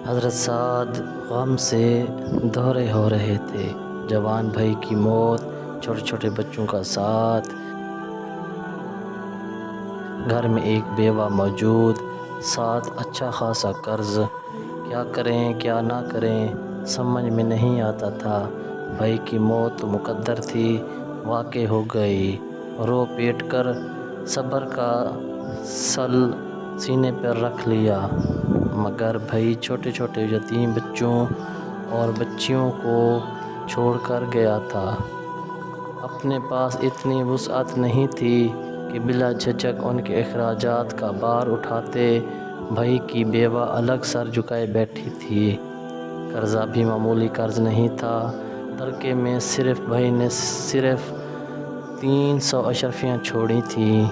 حضرت سعد غم سے دورے ہو رہے تھے۔ جوان بھائی کی موت، چھوٹے چھوٹے بچوں کا ساتھ، گھر میں ایک بیوہ موجود، ساتھ اچھا خاصا قرض، کیا کریں کیا نہ کریں سمجھ میں نہیں آتا تھا۔ بھائی کی موت تو مقدر تھی، واقع ہو گئی۔ رو پیٹ کر صبر کا سل سینے پر رکھ لیا، مگر بھائی چھوٹے چھوٹے یتیم بچوں اور بچیوں کو چھوڑ کر گیا تھا۔ اپنے پاس اتنی وسعت نہیں تھی کہ بلا جھجک ان کے اخراجات کا بار اٹھاتے۔ بھائی کی بیوہ الگ سر جھکائے بیٹھی تھی۔ قرضہ بھی معمولی قرض نہیں تھا۔ ترکے میں بھائی نے صرف 300 اشرفیاں چھوڑی تھیں۔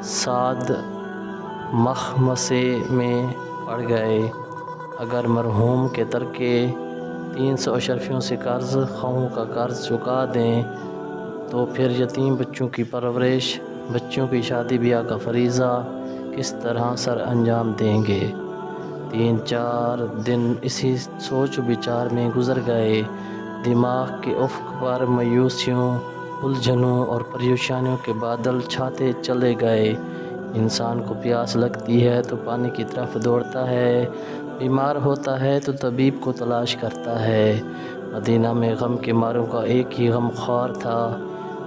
سعد مخمصے میں پڑ گئے۔ اگر مرحوم کے ترکے 300 اشرفیوں سے قرض خواہوں کا قرض چکا دیں تو پھر یتیم بچوں کی پرورش، بچوں کی شادی بیاہ کا فریضہ کس طرح سر انجام دیں گے؟ 3-4 دن اسی سوچ و بچار میں گزر گئے۔ دماغ کے افق پر مایوسیوں، الجھنوں اور پریشانیوں کے بادل چھاتے چلے گئے۔ انسان کو پیاس لگتی ہے تو پانی کی طرف دوڑتا ہے، بیمار ہوتا ہے تو طبیب کو تلاش کرتا ہے۔ مدینہ میں غم کے ماروں کا ایک ہی غم خوار تھا،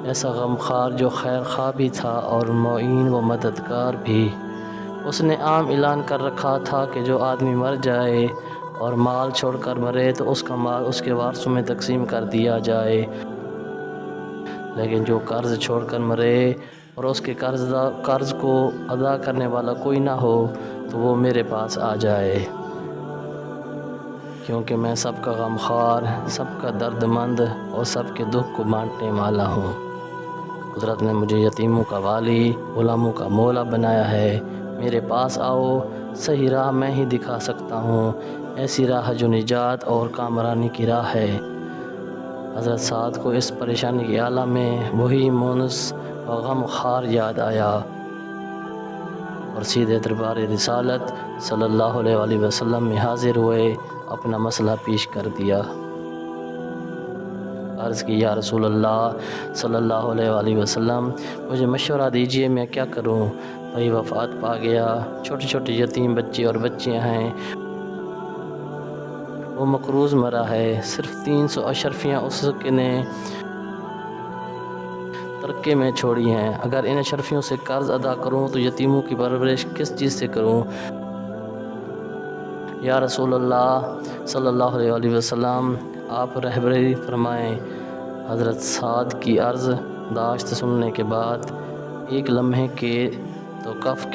ایسا غم خوار جو خیر خواہ بھی تھا اور معین و مددگار بھی۔ اس نے عام اعلان کر رکھا تھا کہ جو آدمی مر جائے اور مال چھوڑ کر مرے تو اس کا مال اس کے وارثوں میں تقسیم کر دیا جائے، لیکن جو قرض چھوڑ کر مرے اور اس کے قرض کو ادا کرنے والا کوئی نہ ہو تو وہ میرے پاس آ جائے، کیونکہ میں سب کا غم خوار، سب کا درد مند اور سب کے دکھ کو بانٹنے والا ہوں۔ قدرت نے مجھے یتیموں کا والی، غلاموں کا مولا بنایا ہے۔ میرے پاس آؤ، صحیح راہ میں ہی دکھا سکتا ہوں، ایسی راہ جو نجات اور کامرانی کی راہ ہے۔ حضرت سعد کو اس پریشانی کے عالم میں وہی مونس و غم خوار یاد آیا اور سیدھے دربار رسالت صلی اللہ علیہ وآلہ وسلم میں حاضر ہوئے، اپنا مسئلہ پیش کر دیا۔ عرض کی، یا رسول اللہ صلی اللہ علیہ وآلہ وسلم، مجھے مشورہ دیجئے میں کیا کروں؟ بھائی وفات پا گیا، چھوٹے چھوٹے یتیم بچے اور بچیاں ہیں، وہ مقروض مرا ہے، صرف 300 اشرفیاں اس نے ترکے میں چھوڑی ہیں۔ اگر ان اشرفیوں سے قرض ادا کروں تو یتیموں کی پرورش کس چیز سے کروں؟ یا رسول اللہ صلی اللہ علیہ وآلہ وسلم، آپ رہبری فرمائیں۔ حضرت سعد کی عرض داشت سننے کے بعد ایک لمحے کے توقف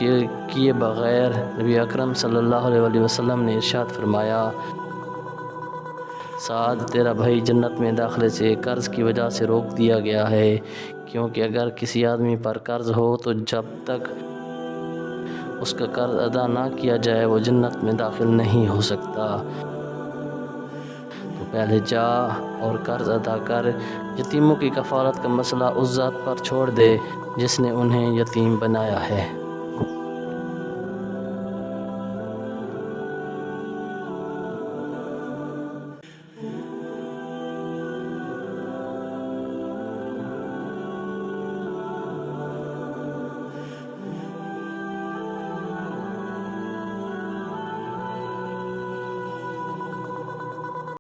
کیے بغیر نبی اکرم صلی اللہ علیہ وآلہ وسلم نے ارشاد فرمایا، سعد، تیرا بھائی جنت میں داخلے سے قرض کی وجہ سے روک دیا گیا ہے، کیونکہ اگر کسی آدمی پر قرض ہو تو جب تک اس کا قرض ادا نہ کیا جائے وہ جنت میں داخل نہیں ہو سکتا۔ تو پہلے جا اور قرض ادا کر، یتیموں کی کفالت کا مسئلہ اس ذات پر چھوڑ دے جس نے انہیں یتیم بنایا ہے۔